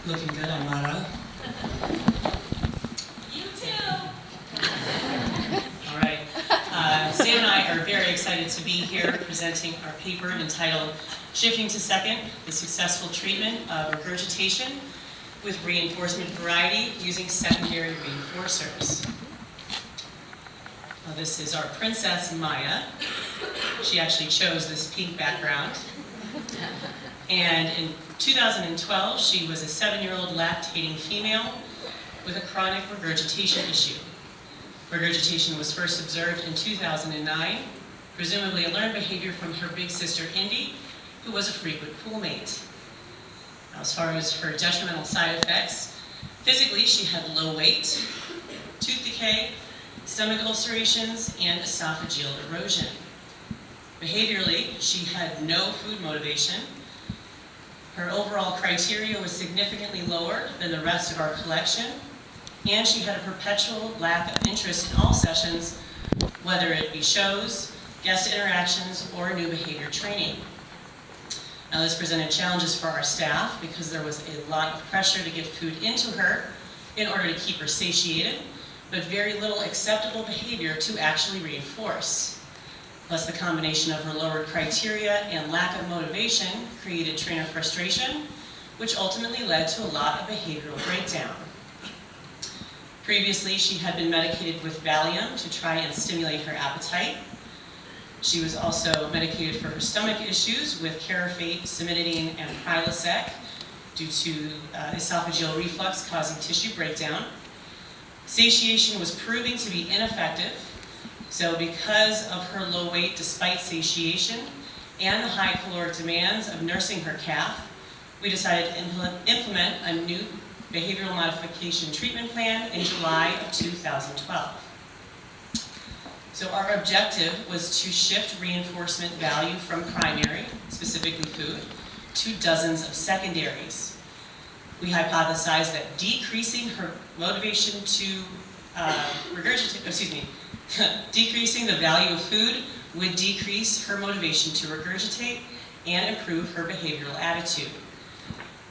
Looking good, IMATA. You too. All right. Sam and I are very excited to be here presenting our paper entitled Shifting to Second, the Successful Treatment of Regurgitation with Reinforcement Variety Using Secondary Reinforcers. This is our princess, Maya. She actually chose this pink background. And in 2012, she was a 7-year-old lactating female with a chronic regurgitation issue. Regurgitation was first observed in 2009, presumably a learned behavior from her big sister, Indy, who was a frequent poolmate. Now, as far as her detrimental side effects, physically she had low weight, tooth decay, stomach ulcerations, and esophageal erosion. Behaviorally, she had no food motivation. Her overall criteria was significantly lower than the rest of our collection, and she had a perpetual lack of interest in all sessions, whether it be shows, guest interactions, or new behavior training. Now, this presented challenges for our staff because there was a lot of pressure to get food into her in order to keep her satiated, but very little acceptable behavior to actually reinforce. Plus, the combination of her lowered criteria and lack of motivation created trainer frustration, which ultimately led to a lot of behavioral breakdown. Previously, she had been medicated with Valium to try and stimulate her appetite. She was also medicated for her stomach issues with Carafate, Cimetidine, and Prilosec due to esophageal reflux causing tissue breakdown. Satiation was proving to be ineffective. So because of her low weight despite satiation and the high caloric demands of nursing her calf, we decided to implement a new behavioral modification treatment plan in July of 2012. So our objective was to shift reinforcement value from primary, specifically food, to dozens of secondaries. We hypothesized that decreasing her motivation to decreasing the value of food would decrease her motivation to regurgitate and improve her behavioral attitude.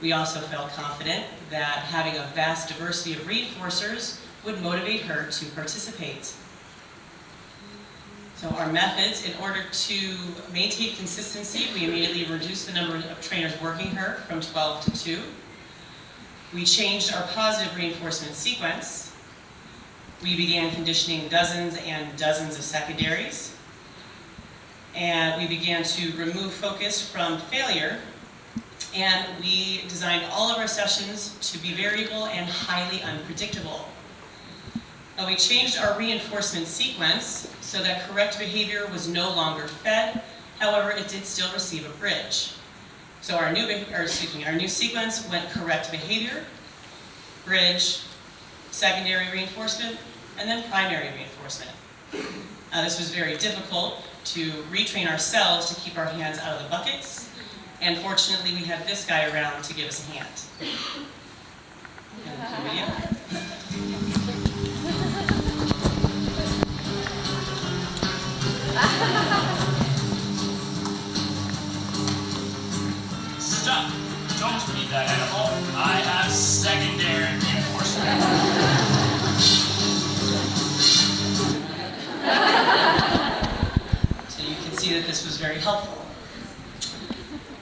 We also felt confident that having a vast diversity of reinforcers would motivate her to participate. So our methods, in order to maintain consistency, we immediately reduced the number of trainers working her from 12 to 2. We changed our positive reinforcement sequence. We began conditioning dozens and dozens of secondaries. And we began to remove focus from failure. And we designed all of our sessions to be variable and highly unpredictable. Now, we changed our reinforcement sequence so that correct behavior was no longer fed. However, it did still receive a bridge. So our new sequence went correct behavior, bridge, secondary reinforcement, and then primary reinforcement. This was very difficult to retrain ourselves to keep our hands out of the buckets, and fortunately we had this guy around to give us a hand. And here we are. Stop! Don't feed that animal. I have secondary reinforcement. So you can see that this was very helpful.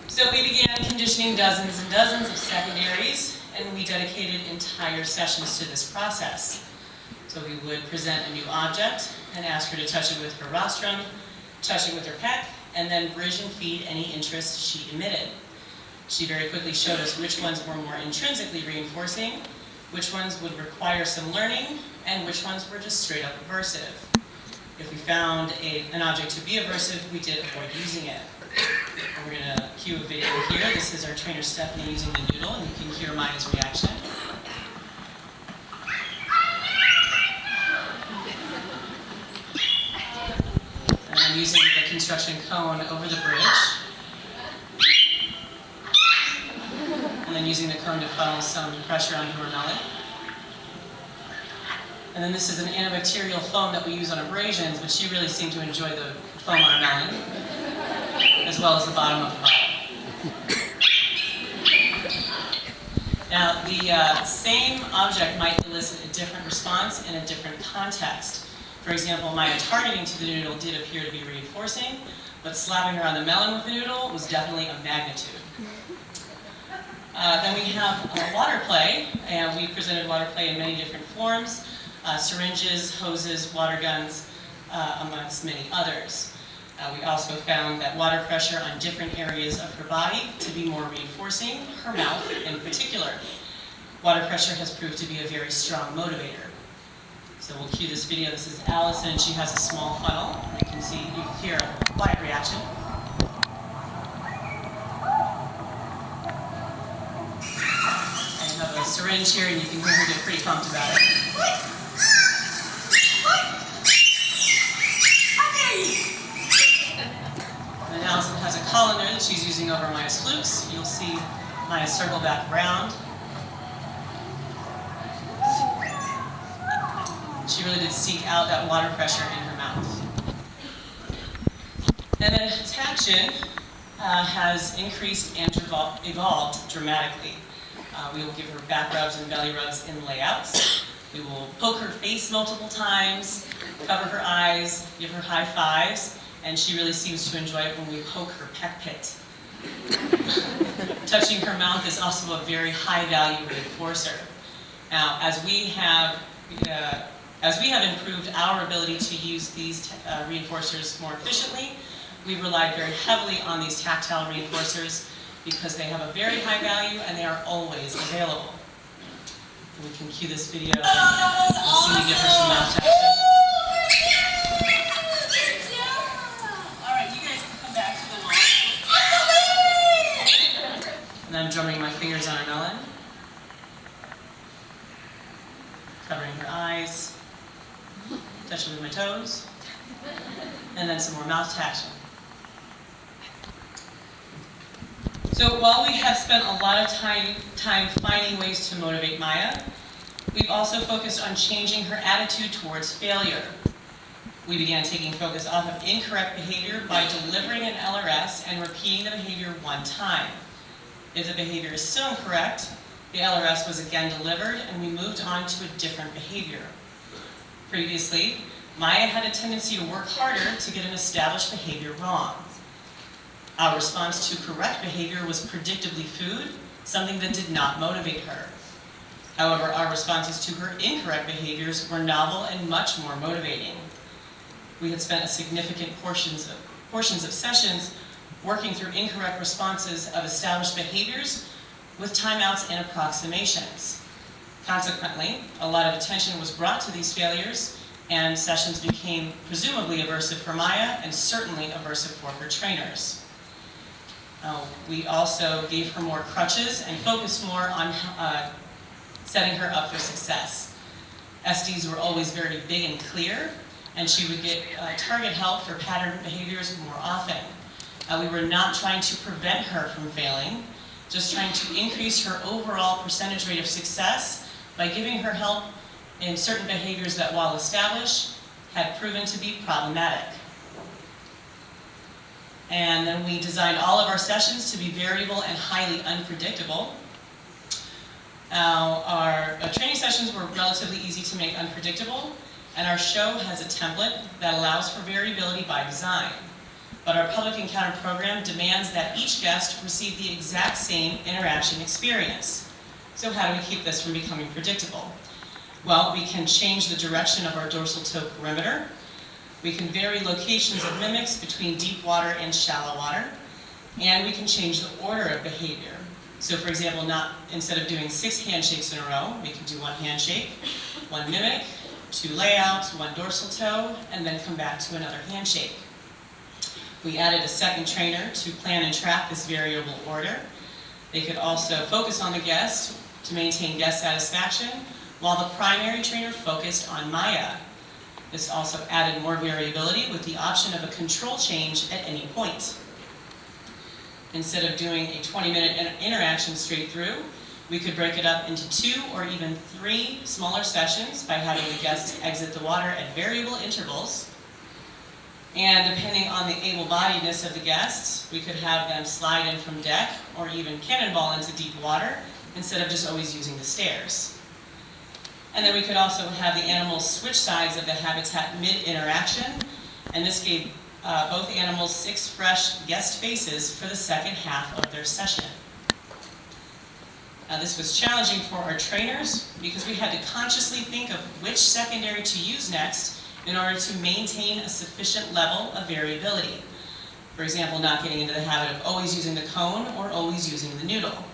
So we began conditioning dozens and dozens of secondaries, and we dedicated entire sessions to this process. So we would present a new object and ask her to touch it with her rostrum, touch it with her pec, and then bridge and feed any interest she emitted. She very quickly showed us which ones were more intrinsically reinforcing, which ones would require some learning, and which ones were just straight up aversive. If we found an object to be aversive, we did avoid using it. And we're going to cue a video here. This is our trainer Stephanie using the noodle, and you can hear Maya's reaction. And I'm using the construction cone over the bridge. And then using the cone to funnel some pressure onto her melon. And then this is an antibacterial foam that we use on abrasions, but she really seemed to enjoy the foam on her melon, as well as the bottom of the bottle. Now, the same object might elicit a different response in a different context. For example, Maya targeting to the noodle did appear to be reinforcing, but slapping her on the melon with the noodle was definitely a magnitude. Then we have water play, and we presented water play in many different forms, syringes, hoses, water guns, amongst many others. We also found that water pressure on different areas of her body to be more reinforcing, her mouth in particular. Water pressure has proved to be a very strong motivator. So we'll cue this video. This is Allison. She has a small funnel. You can hear a quiet reaction. I have a syringe here, and you can hear her get pretty pumped about it. And Allison has a colander that she's using over Maya's flukes. You'll see Maya circle back around. She really did seek out that water pressure in her mouth. And then taction has increased and evolved dramatically. We will give her back rubs and belly rubs in layouts. We will poke her face multiple times, cover her eyes, give her high fives, and she really seems to enjoy it when we poke her pec pit. Touching her mouth is also a very high value reinforcer. Now, as we have improved our ability to use these reinforcers more efficiently, we relied very heavily on these tactile reinforcers because they have a very high value and they are always available. We can cue this video. We'll see me give her some mouth action. Alright, you guys can come back to the wall. And I'm drumming my fingers on her melon. Covering her eyes. Touching with my toes. And then some more mouth action. So while we have spent a lot of time finding ways to motivate Maya, we've also focused on changing her attitude towards failure. We began taking focus off of incorrect behavior by delivering an LRS and repeating the behavior one time. If the behavior is still incorrect, the LRS was again delivered and we moved on to a different behavior. Previously, Maya had a tendency to work harder to get an established behavior wrong. Our response to correct behavior was predictably food, something that did not motivate her. However, our responses to her incorrect behaviors were novel and much more motivating. We had spent a significant portions of sessions working through incorrect responses of established behaviors with timeouts and approximations. Consequently, a lot of attention was brought to these failures and sessions became presumably aversive for Maya and certainly aversive for her trainers. We also gave her more crutches and focused more on setting her up for success. SDs were always very big and clear, and she would get target help for pattern behaviors more often. We were not trying to prevent her from failing, just trying to increase her overall percentage rate of success by giving her help in certain behaviors that, while established, had proven to be problematic. And then we designed all of our sessions to be variable and highly unpredictable. Our training sessions were relatively easy to make unpredictable, and our show has a template that allows for variability by design. But our public encounter program demands that each guest receive the exact same interaction experience. So how do we keep this from becoming predictable? Well, we can change the direction of our dorsal toe perimeter. We can vary locations of mimics between deep water and shallow water, and we can change the order of behavior. So for example, instead of doing 6 handshakes in a row, we can do 1 handshake, 1 mimic, 2 layouts, 1 dorsal toe, and then come back to another handshake. We added a second trainer to plan and track this variable order. They could also focus on the guest to maintain guest satisfaction, while the primary trainer focused on Maya. This also added more variability with the option of a control change at any point. Instead of doing a 20-minute interaction straight through, we could break it up into 2 or even 3 smaller sessions by having the guests exit the water at variable intervals. And depending on the able-bodiedness of the guests, we could have them slide in from deck or even cannonball into deep water instead of just always using the stairs. And then we could also have the animals switch sides of the habitat mid-interaction, and this gave both animals 6 fresh guest faces for the second half of their session. This was challenging for our trainers because we had to consciously think of which secondary to use next in order to maintain a sufficient level of variability. For example, not getting into the habit of always using the cone or always using the noodle.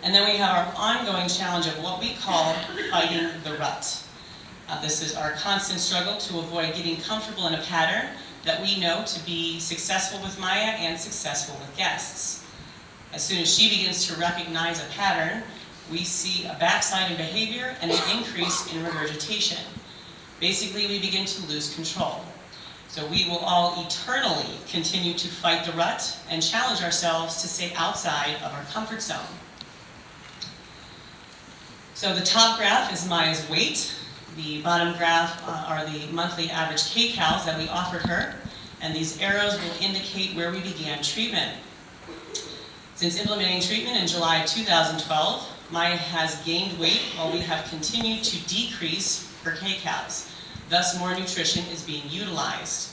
And then we have our ongoing challenge of what we call fighting the rut. This is our constant struggle to avoid getting comfortable in a pattern that we know to be successful with Maya and successful with guests. As soon as she begins to recognize a pattern, we see a backslide in behavior and an increase in regurgitation. Basically, we begin to lose control. So we will all eternally continue to fight the rut and challenge ourselves to stay outside of our comfort zone. So the top graph is Maya's weight. The bottom graph are the monthly average kcals that we offered her, and these arrows will indicate where we began treatment. Since implementing treatment in July of 2012, Maya has gained weight while we have continued to decrease her kcals. Thus, more nutrition is being utilized.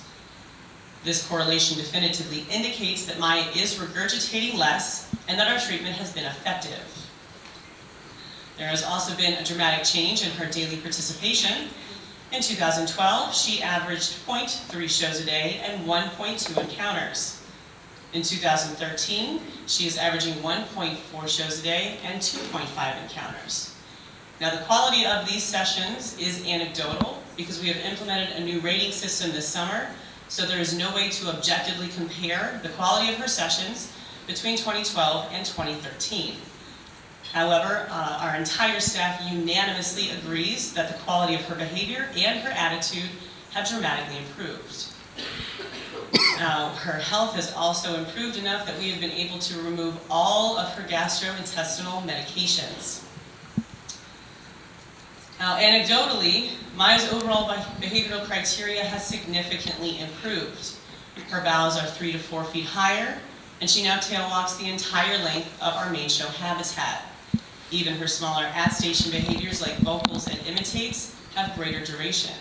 This correlation definitively indicates that Maya is regurgitating less and that our treatment has been effective. There has also been a dramatic change in her daily participation. In 2012, she averaged 0.3 shows a day and 1.2 encounters. In 2013, she is averaging 1.4 shows a day and 2.5 encounters. Now, the quality of these sessions is anecdotal because we have implemented a new rating system this summer, so there is no way to objectively compare the quality of her sessions between 2012 and 2013. However, our entire staff unanimously agrees that the quality of her behavior and her attitude have dramatically improved. Now, her health has also improved enough that we have been able to remove all of her gastrointestinal medications. Now, anecdotally, Maya's overall behavioral criteria has significantly improved. Her bowels are 3 to 4 feet higher, and she now tail walks the entire length of our main show habitat. Even her smaller at-station behaviors like vocals and imitates have greater duration.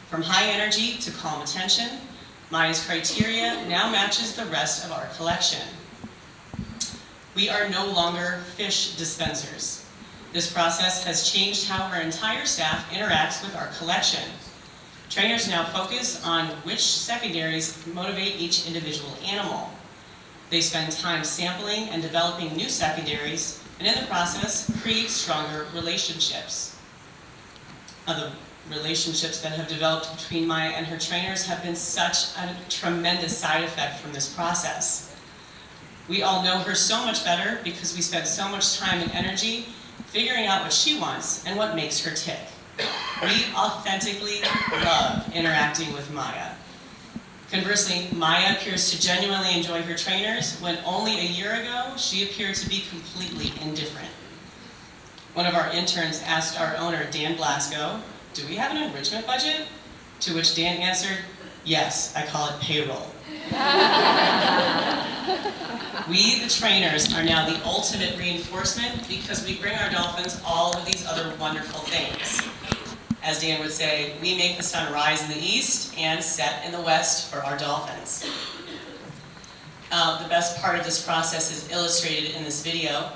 From high energy to calm attention, Maya's criteria now matches the rest of our collection. We are no longer fish dispensers. This process has changed how our entire staff interacts with our collection. Trainers now focus on which secondaries motivate each individual animal. They spend time sampling and developing new secondaries, and in the process, create stronger relationships. The relationships that have developed between Maya and her trainers have been such a tremendous side effect from this process. We all know her so much better because we spend so much time and energy figuring out what she wants and what makes her tick. We authentically love interacting with Maya. Conversely, Maya appears to genuinely enjoy her trainers when only a year ago she appeared to be completely indifferent. One of our interns asked our owner, Dan Blasco, "Do we have an enrichment budget?" To which Dan answered, "Yes, I call it payroll." We, the trainers, are now the ultimate reinforcement because we bring our dolphins all of these other wonderful things. As Dan would say, we make the sun rise in the east and set in the west for our dolphins. The best part of this process is illustrated in this video.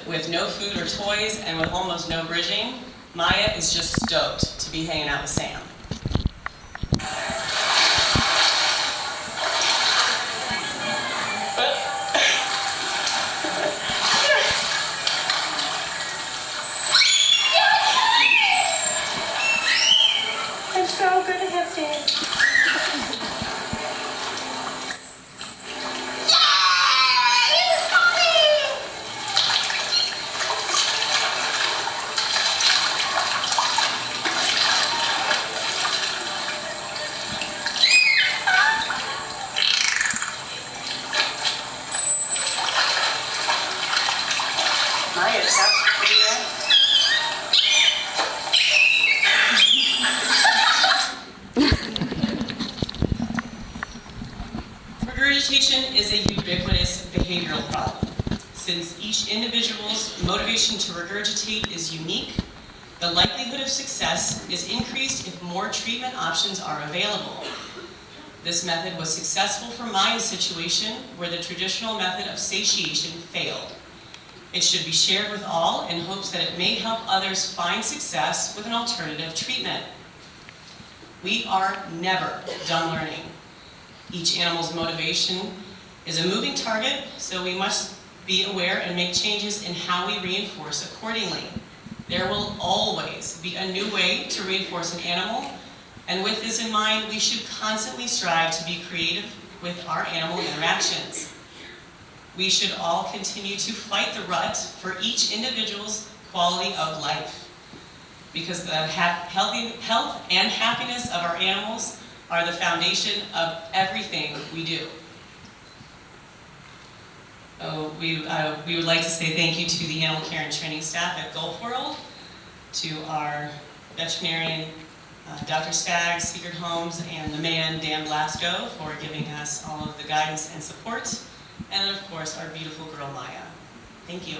With no food or toys and with almost no bridging, Maya is just stoked to be hanging out with Sam. I'm so good at this. Maya, that's pretty good. Regurgitation is a ubiquitous behavioral problem. Since each individual's motivation to regurgitate is unique, the likelihood of success is increased if more treatment options are available. This method was successful for Maya's situation where the traditional method of satiation failed. It should be shared with all in hopes that it may help others find success with an alternative treatment. We are never done learning. Each animal's motivation is a moving target, so we must be aware and make changes in how we reinforce accordingly. There will always be a new way to reinforce an animal, and with this in mind, we should constantly strive to be creative with our animal interactions. We should all continue to fight the rut for each individual's quality of life, because the health and happiness of our animals are the foundation of everything we do. We would like to say thank you to the animal care and training staff at Gulf World, to our veterinarian, Dr. Staggs, Secret Homes, and the man, Dan Blasco, for giving us all of the guidance and support, and of course, our beautiful girl, Maya. Thank you.